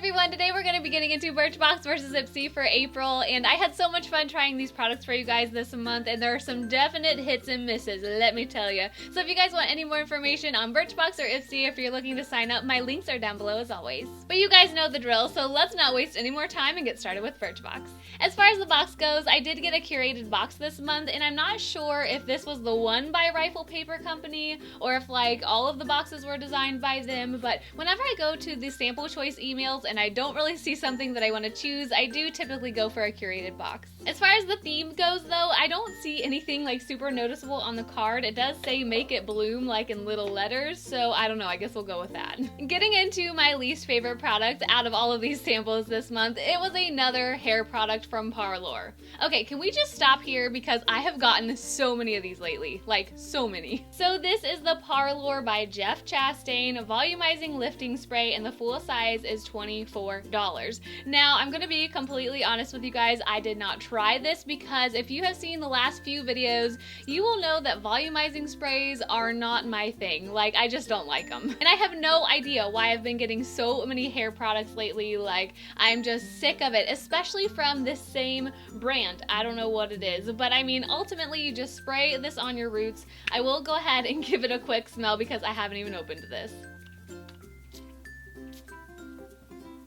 everyone, today we're going to be getting into Birchbox versus Ipsy for April, and I had so much fun trying these products for you guys this month, and there are some definite hits and misses, let me tell you. So if you guys want any more information on Birchbox or Ipsy, if you're looking to sign up, my links are down below as always. But you guys know the drill, so let's not waste any more time and get started with Birchbox. As far as the box goes, I did get a curated box this month, and I'm not sure if this was the one by Rifle Paper Company, or if like all of the boxes were designed by them, but whenever I go to the sample choice emails and I don't really see something that I want to choose, I do typically go for a curated box. As far as the theme goes though, I don't see anything like super noticeable on the card. It does say make it bloom like in little letters, so I don't know, I guess we'll go with that. Getting into my least favorite product out of all of these samples this month, it was another hair product from Parlor. Okay, can we just stop here because I have gotten so many of these lately, like so many. So this is the Parlor by Jeff Chastain Volumizing Lifting Spray, and the full size is $24. Now, I'm gonna be completely honest with you guys, I did not try this because if you have seen the last few videos, you will know that volumizing sprays are not my thing. Like, I just don't like them. And I have no idea why I've been getting so many hair products lately. Like, I'm just sick of it, especially from this same brand. I don't know what it is, but I mean, ultimately you just spray this on your roots. I will go ahead and give it a quick smell because I haven't even opened this.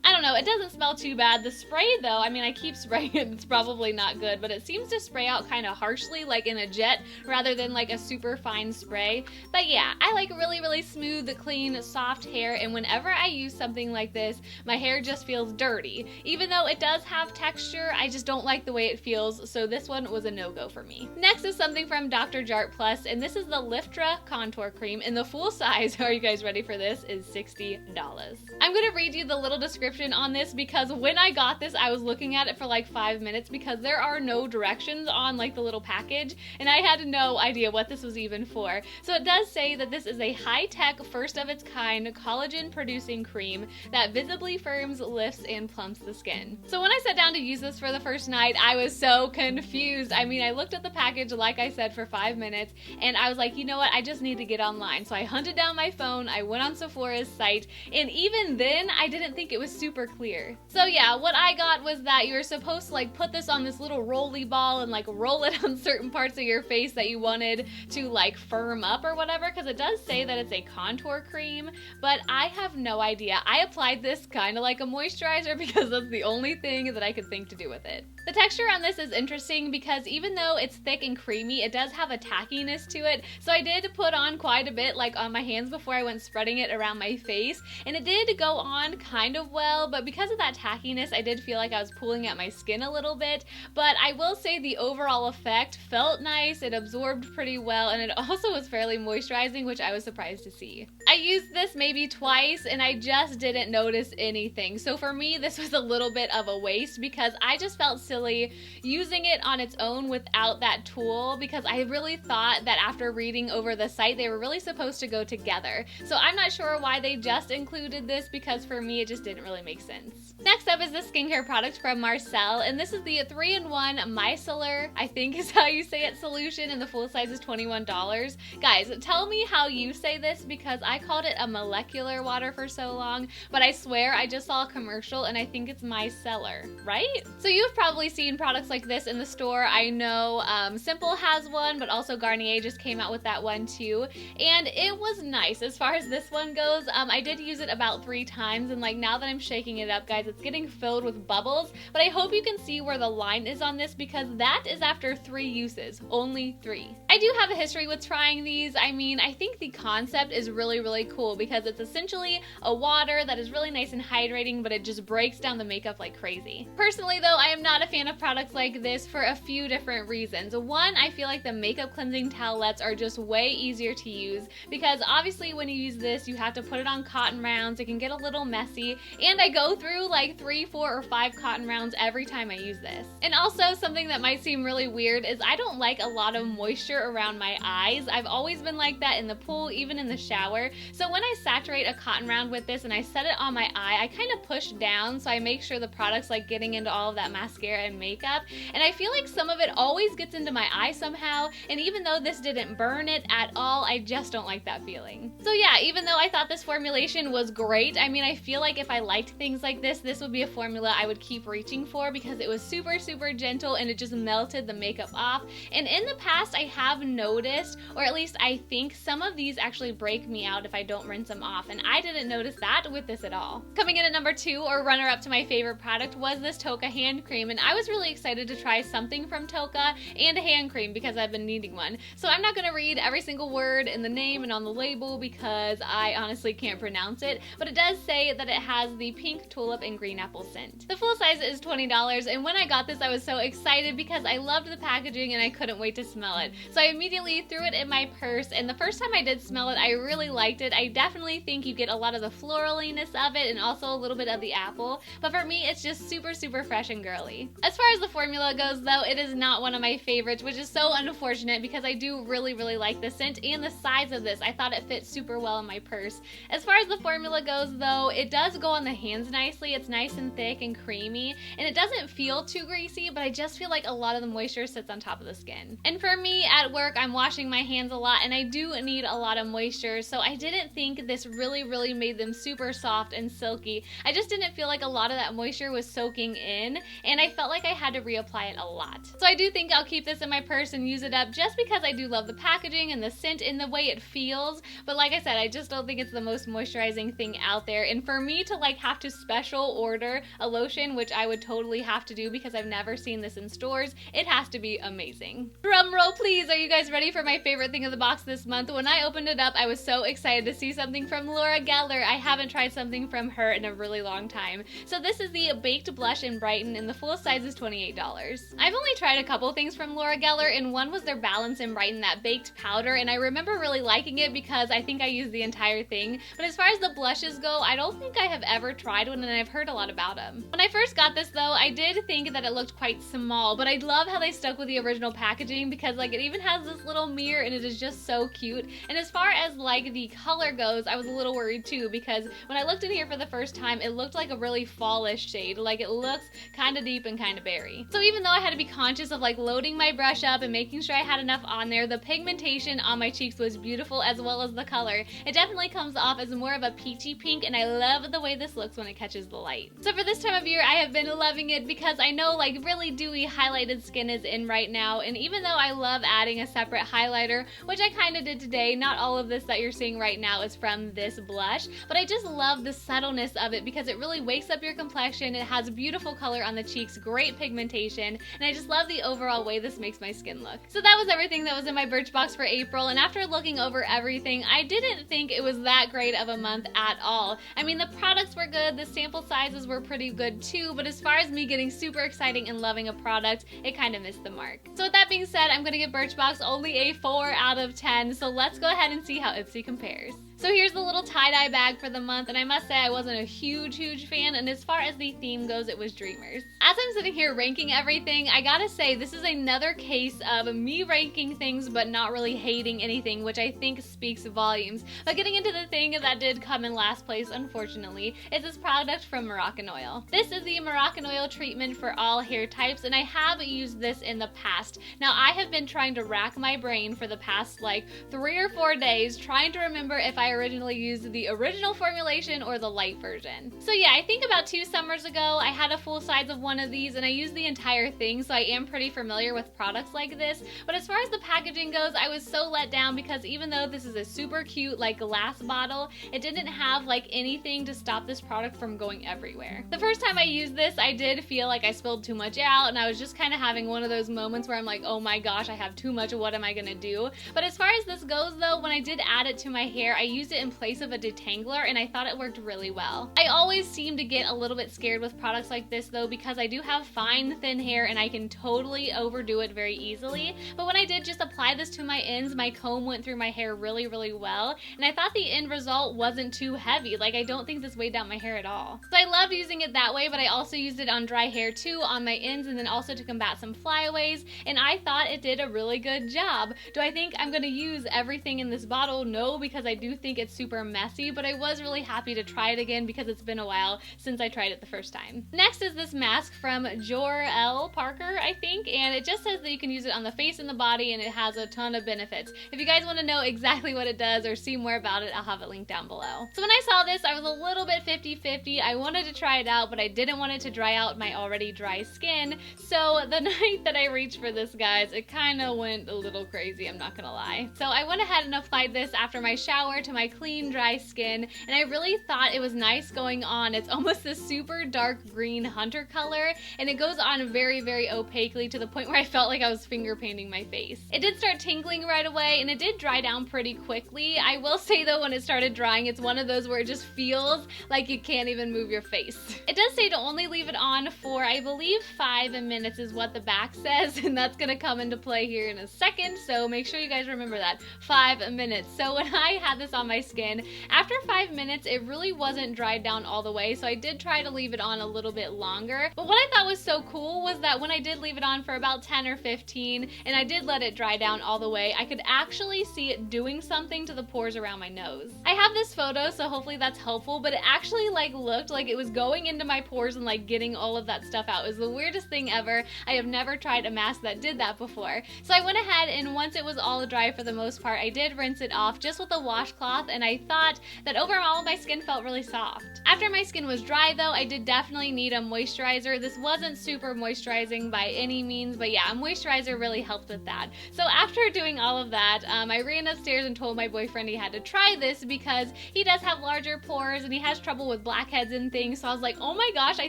I don't know, it doesn't smell too bad. The spray though, I mean, I keep spraying it, it's probably not good, but it seems to spray out kind of harshly, like in a jet, rather than like a super fine spray. But yeah, I like really smooth, clean, soft hair, and whenever I use something like this, my hair just feels dirty. Even though it does have texture, I just don't like the way it feels, so this one was a no-go for me. Next is something from Dr. Jart Plus, and this is the Liftra Contour Cream, and the full size, are you guys ready for this, is $60. I'm gonna read you the little description on this because when I got this, I was looking at it for like 5 minutes because there are no directions on like the little package, and I had no idea what this was even for. So it does say that this is a high-tech, first of its kind collagen producing cream that visibly firms, lifts, and plumps the skin. So when I sat down to use this for the first night, I was so confused. I mean, I looked at the package, like I said, for 5 minutes, and I was like, you know what, I just need to get online. So I hunted down my phone, I went on Sephora's site, and even then, I didn't think it was super clear. So yeah, what I got was that you're supposed to like put this on this little rolly ball and like roll it on certain parts of your face that you wanted to like firm up or whatever, because it does say that it's a contour cream, but I have no idea. I applied this kind of like a moisturizer because that's the only thing that I could think to do with it. The texture on this is interesting because even though it's thick and creamy, it does have a tackiness to it, so I did put on quite a bit like on my hands before I went spreading it around my face, and it did go on kind of well, but because of that tackiness, I did feel like I was pulling at my skin a little bit. But I will say the overall effect felt nice, it absorbed pretty well, and it also was fairly moisturizing, which I was surprised to see. I used this maybe twice and I just didn't notice anything. So for me, this was a little bit of a waste because I just felt silly using it on its own without that tool, because I really thought that after reading over the site, they were really supposed to go together. So I'm not sure why they just included this because for me, it just didn't really make sense. Next up is the skincare product from Marcel, and this is the 3-in-1 Micellar, I think is how you say it, solution, and the full size is $21. Guys, tell me how you say this because I called it a molecular water for so long, but I swear I just saw a commercial and I think it's Micellar, right? So you've probably seen products like this in the store. I know Simple has one, but also Garnier just came out with that one too, and it was nice. As far as this one goes, I did use it about 3 times, and like now that I'm shaking it up, guys, it's getting filled with bubbles, but I hope you can see where the line is on this because that is after 3 uses, only 3. I do have a history with trying these. I mean, I think the concept is really cool because it's essentially a water that is really nice and hydrating, but it just breaks down the makeup like crazy. Personally though, I am not a fan of products like this for a few different reasons. One, I feel like the makeup cleansing towelettes are just way easier to use because obviously when you use this, you have to put it on cotton rounds. It can get a little messy, and I go through like 3, 4, or 5 cotton rounds every time I use this. And also something that might seem really weird is I don't like a lot of moisture around my eyes. I've always been like that in the pool, even in the shower. So when I saturate a cotton round with this and I set it on my eye, I kind of push down so I make sure the product's like getting into all of that mascara and makeup. And I feel like some of it always gets into my eye somehow, and even though this didn't burn it at all, I just don't like that feeling. So yeah, even though I thought this formulation was great, I mean, I feel like if I liked things things like this, this would be a formula I would keep reaching for because it was super, super gentle and it just melted the makeup off. And in the past, I have noticed, or at least I think, some of these actually break me out if I don't rinse them off, and I didn't notice that with this at all. Coming in at number 2, or runner-up to my favorite product, was this Tocca hand cream, and I was really excited to try something from Tocca and a hand cream because I've been needing one. So I'm not going to read every single word in the name and on the label because I honestly can't pronounce it, but it does say that it has the pink tulip and green apple scent. The full size is $20, and when I got this I was so excited because I loved the packaging and I couldn't wait to smell it. So I immediately threw it in my purse, and the first time I did smell it I really liked it. I definitely think you get a lot of the floraliness of it and also a little bit of the apple, but for me it's just super, super fresh and girly. As far as the formula goes though, it is not one of my favorites, which is so unfortunate because I do really, really like the scent and the size of this. I thought it fit super well in my purse. As far as the formula goes though, it does go on the hands nicely. It's nice and thick and creamy, and it doesn't feel too greasy, but I just feel like a lot of the moisture sits on top of the skin. And for me at work, I'm washing my hands a lot and I do need a lot of moisture, so I didn't think this really, really made them super soft and silky. I just didn't feel like a lot of that moisture was soaking in, and I felt like I had to reapply it a lot. So I do think I'll keep this in my purse and use it up just because I do love the packaging and the scent and the way it feels, but like I said, I just don't think it's the most moisturizing thing out there. And for me to like have to special order a lotion, which I would totally have to do because I've never seen this in stores, it has to be amazing. Drum roll please, are you guys ready for my favorite thing of the box this month? When I opened it up, I was so excited to see something from Laura Geller. I haven't tried something from her in a really long time. So this is the Baked Blush-n-Brighten, and the full size is $28. I've only tried a couple things from Laura Geller, and one was their Balance and Brighten, that baked powder, and I remember really liking it because I think I used the entire thing. But as far as the blushes go, I don't think I have ever tried one, and I've heard a lot about them. When I first got this though, I did think that it looked quite small, but I love how they stuck with the original packaging because like it even has this little mirror and it is just so cute. And as far as like the color goes, I was a little worried too because when I looked in here for the first time, it looked like a really fallish shade. Like it looks kind of deep and kind of berry. So even though I had to be conscious of like loading my brush up and making sure I had enough on there, the pigmentation on my cheeks was beautiful as well as the color. It definitely comes off as more of a peachy pink, and I love the way this looks when it catches the light. So for this time of year, I have been loving it because I know like really dewy highlighted skin is in right now, and even though I love adding a separate highlighter, which I kind of did today, not all of this that you're seeing right now is from this blush, but I just love the subtleness of it because it really wakes up your complexion. It has beautiful color on the cheeks, great pigmentation, and I just love the overall way this makes my skin look. So that was everything that was in my Birchbox for April, and after looking over everything, I didn't think it was that great of a month at all. I mean, the products were good, the sample sizes were pretty good too, but as far as me getting super exciting and loving a product, it kind of missed the mark. So with that being said, I'm gonna give Birchbox only a 4 out of 10, so let's go ahead and see how Ipsy compares. So here's the little tie-dye bag for the month, and I must say I wasn't a huge fan, and as far as the theme goes, it was Dreamers. As I'm sitting here ranking everything, I gotta say this is another case of me ranking things but not really hating anything, which I think speaks volumes. But getting into the thing that did come in last place, unfortunately, is this product from Moroccan-Oil. This is the Moroccan-Oil treatment for all hair types, and I have used this in the past. Now I have been trying to rack my brain for the past like 3 or 4 days trying to remember if I originally used the original formulation or the light version. So yeah, I think about 2 summers ago I had a full size of one of these and I used the entire thing, so I am pretty familiar with products like this. But as far as the packaging goes, I was so let down because even though this is a super cute like glass bottle, it didn't have like anything to stop this product from going everywhere. The first time I used this, I did feel like I spilled too much out, and I was just kind of having one of those moments where I'm like, oh my gosh, I have too much, what am I gonna do? But as far as this goes though, when I did add it to my hair, I used it in place of a detangler and I thought it worked really well. I always seem to get a little bit scared with products like this though because I do have fine, thin hair and I can totally overdo it very easily. But when I did just apply this to my ends, my comb went through my hair really well, and I thought the end result wasn't too heavy. Like, I don't think this weighed down my hair at all. So I loved using it that way, but I also used it on dry hair too, on my ends, and then also to combat some flyaways, and I thought it did a really good job. Do I think I'm gonna use everything in this bottle? No, because I do think think it's super messy, but I was really happy to try it again because it's been a while since I tried it the first time. Next is this mask from Jor-El Parker, I think, and it just says that you can use it on the face and the body, and it has a ton of benefits. If you guys want to know exactly what it does or see more about it, I'll have it linked down below. So when I saw this, I was a little bit 50-50. I wanted to try it out, but I didn't want it to dry out my already dry skin. So the night that I reached for this, guys, it kind of went a little crazy, I'm not gonna lie. So I went ahead and applied this after my shower to my clean, dry skin, and I really thought it was nice going on. It's almost this super dark green hunter color, and it goes on very, very opaquely to the point where I felt like I was finger painting my face. It did start tingling right away, and it did dry down pretty quickly. I will say though, when it started drying, it's one of those where it just feels like you can't even move your face. It does say to only leave it on for, I believe, 5 minutes is what the back says, and that's gonna come into play here in a second, so make sure you guys remember that. 5 minutes. So when I had this on my skin, after 5 minutes, it really wasn't dried down all the way, so I did try to leave it on a little bit longer. But what I thought was so cool was that when I did leave it on for about 10 or 15, and I did let it dry down all the way, I could actually see it doing something to the pores around my nose. I have this photo, so hopefully that's helpful, but it actually like looked like it was going into my pores and like getting all of that stuff out. It was the weirdest thing ever. I have never tried a mask that did that before. So I went ahead, and once it was all dry for the most part, I did rinse it off just with a washcloth, and I thought that overall my skin felt really soft. After my skin was dry though, I did definitely need a moisturizer. This wasn't super moisturizing by any means, but yeah, a moisturizer really helped with that. So after doing all of that, I ran upstairs and told my boyfriend he had to try this because he does have larger pores and he has trouble with blackheads and things. So I was like, oh my gosh, I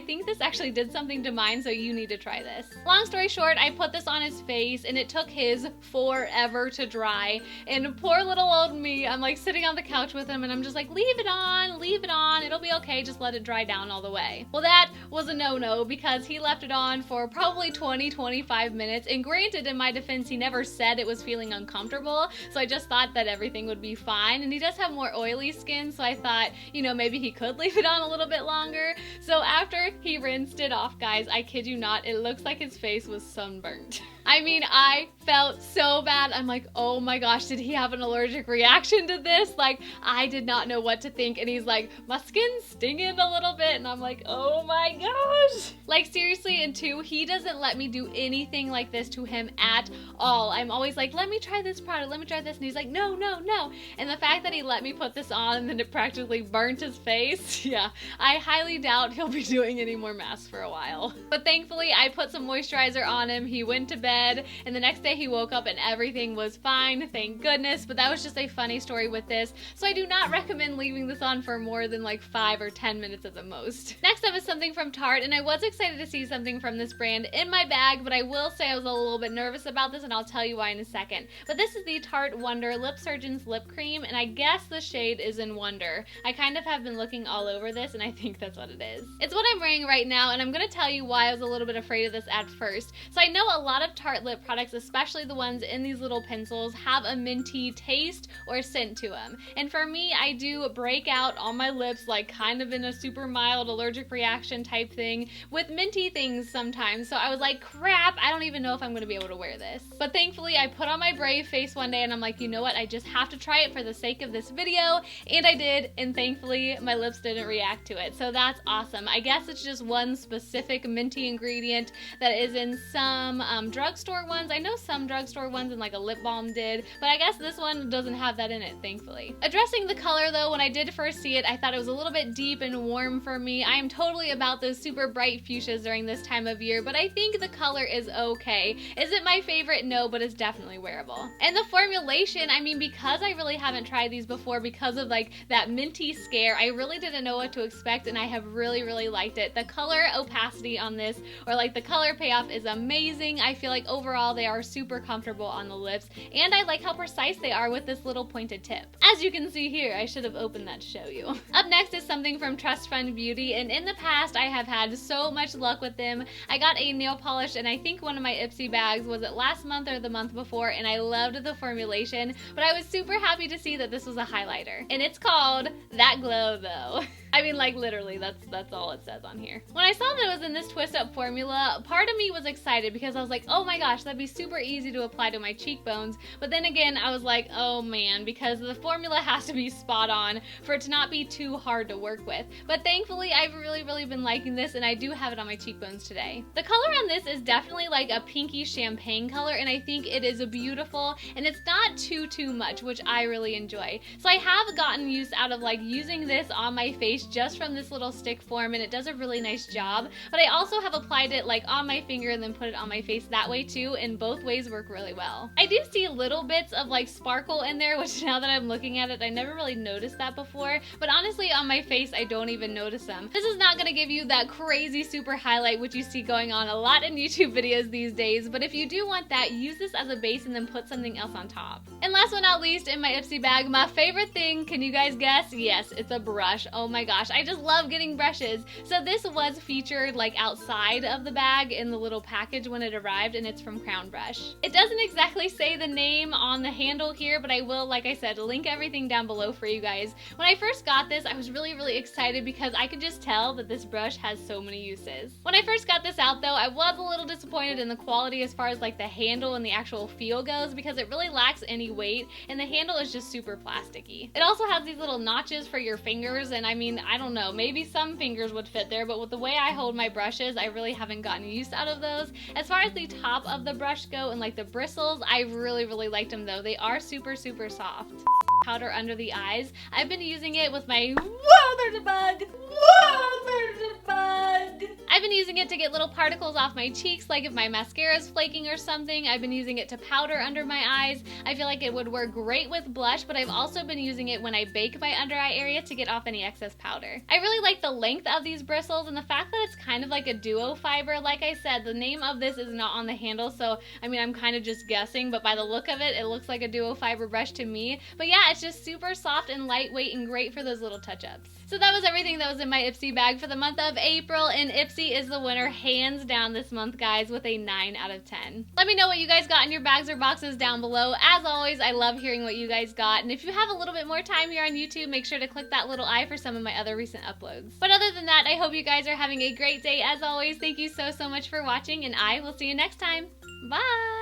think this actually did something to mine, so you need to try this. Long story short, I put this on his face and it took his forever to dry. And poor little old me, I'm like sitting on the couch with him and I'm just like, leave it on, it'll be okay, just let it dry down all the way. Well, that was a no-no because he left it on for probably 20-25 minutes, and granted, in my defense, he never said it was feeling uncomfortable, so I just thought that everything would be fine, and he does have more oily skin, so I thought, you know, maybe he could leave it on a little bit longer. So after he rinsed it off, guys, I kid you not, it looks like his face was sunburnt. I mean, I felt so bad. I'm like, oh my gosh, did he have an allergic reaction to this? Like, I did not know what to think. And he's like, my skin's stinging a little bit. And I'm like, oh my gosh. Like, seriously, and two, he doesn't let me do anything like this to him at all. I'm always like, let me try this product, let me try this. And he's like, no, no, no. And the fact that he let me put this on and then it practically burnt his face, yeah, I highly doubt he'll be doing any more masks for a while. But thankfully, I put some moisturizer on him. He went to bed, and the next day he woke up and everything was fine, thank goodness. But that was just a funny story with this, so I do not recommend leaving this on for more than like 5 or 10 minutes at the most. Next up is something from Tarte, and I was excited to see something from this brand in my bag, but I will say I was a little bit nervous about this, and I'll tell you why in a second. But this is the Tarte Wonder Lip Surgeon's Lip Cream, and I guess the shade is in Wonder. I kind of have been looking all over this, and I think that's what it is. It's what I'm wearing right now, and I'm going to tell you why I was a little bit afraid of this at first. So I know a lot of Tarte lip products, especially the ones in these little pencils, have a minty taste or scent to them. And for me, I do break out on my lips like kind of in a super mild allergic reaction type thing with minty things sometimes. So I was like, crap, I don't even know if I'm going to be able to wear this. But thankfully, I put on my brave face one day and I'm like, you know what, I just have to try it for the sake of this video. And I did, and thankfully my lips didn't react to it. So that's awesome. I guess it's just one specific minty ingredient that is in some drugstore ones. I know some drugstore ones and like a lip balm did, but I guess this one doesn't have that in it, thankfully. Addressing the color though, when I did first see it, I thought it was a little bit deep and warm for me. I am totally about those super bright fuchsias during this time of year, but I think the color is okay. Is it my favorite? No, but it's definitely wearable. And the formulation, I mean, because I really haven't tried these before because of like that minty scare, I really didn't know what to expect, and I have really, really liked it. The color opacity on this, or like the color payoff, is amazing. I feel like overall they are super comfortable on the lips, and I like how precise they are with this little pointed tip. As you can see here, I should have opened that to show you. Up next is something from Trust Fund Beauty, and in the past I have had so much luck with them. I got a nail polish, and I think one of my Ipsy bags, was it last month or the month before, and I loved the formulation, but I was super happy to see that this was a highlighter. And it's called That Glow Though. I mean, like, literally, that's all it says on here. When I saw that it was in this twist up formula, part of me was excited because I was like, oh my gosh, that'd be super easy to apply to my cheekbones. But then again, I was like, oh man, because the formula has to be spot on for it to not be too hard to work with. But thankfully, I've really been liking this, and I do have it on my cheekbones today. The color on this is definitely like a pinky champagne color, and I think it is beautiful, and it's not too much, which I really enjoy. So I have gotten used out of like using this on my face just from this little stick form, and it does a really nice job. But I also have applied it like on my finger and then put it on my face that way too, and both ways work really well. I do see little bits of like sparkle in there, which now that I'm looking at it, I never really noticed that before, but honestly on my face I don't even notice them. This is not gonna give you that crazy super highlight which you see going on a lot in YouTube videos these days, but if you do want that, use this as a base and then put something else on top. And last but not least, in my Ipsy bag, my favorite thing, can you guys guess? Yes, it's a brush. Oh my gosh, I just love getting brushes. So this was featured like outside of the bag in the little package when it arrived, and it's from Crown Brush. It doesn't exactly say the name on the handle here, but I will, like I said, link everything down below for you guys. When I first got this, I was really excited because I could just tell that this brush has so many uses. When I first got this out though, I was a little disappointed in the quality as far as like the handle and the actual feel goes, because it really lacks any weight and the handle is just super plasticky. It also has these little notches for your fingers, and I mean, I don't know, maybe some fingers would fit there, but with the way I hold my brushes, I really haven't gotten use out of those. As far as the top of the brush go and like the bristles, I really liked them though. They are super soft. Powder under the eyes. I've been using it with my, whoa, there's a bug! Whoa, there's a bug! I've been using it to get little particles off my cheeks, like if my mascara is flaking or something. I've been using it to powder under my eyes. I feel like it would work great with blush, but I've also been using it when I bake my under eye area to get off any excess powder. I really like the length of these bristles and the fact that it's kind of like a duo fiber. Like I said, the name of this is not on the handle, so I mean, I'm kind of just guessing, but by the look of it, it looks like a duo fiber brush to me. But yeah, it's just super soft and lightweight and great for those little touch-ups. So that was everything that was in my Ipsy bag for the month of April, and Ipsy is the winner hands down this month, guys, with a 9 out of 10. Let me know what you guys got in your bags or boxes down below. As always, I love hearing what you guys got, and if you have a little bit more time here on YouTube, make sure to click that little eye for some of my other recent uploads. But other than that, I hope you guys are having a great day. As always, thank you so much for watching, and I will see you next time. Bye!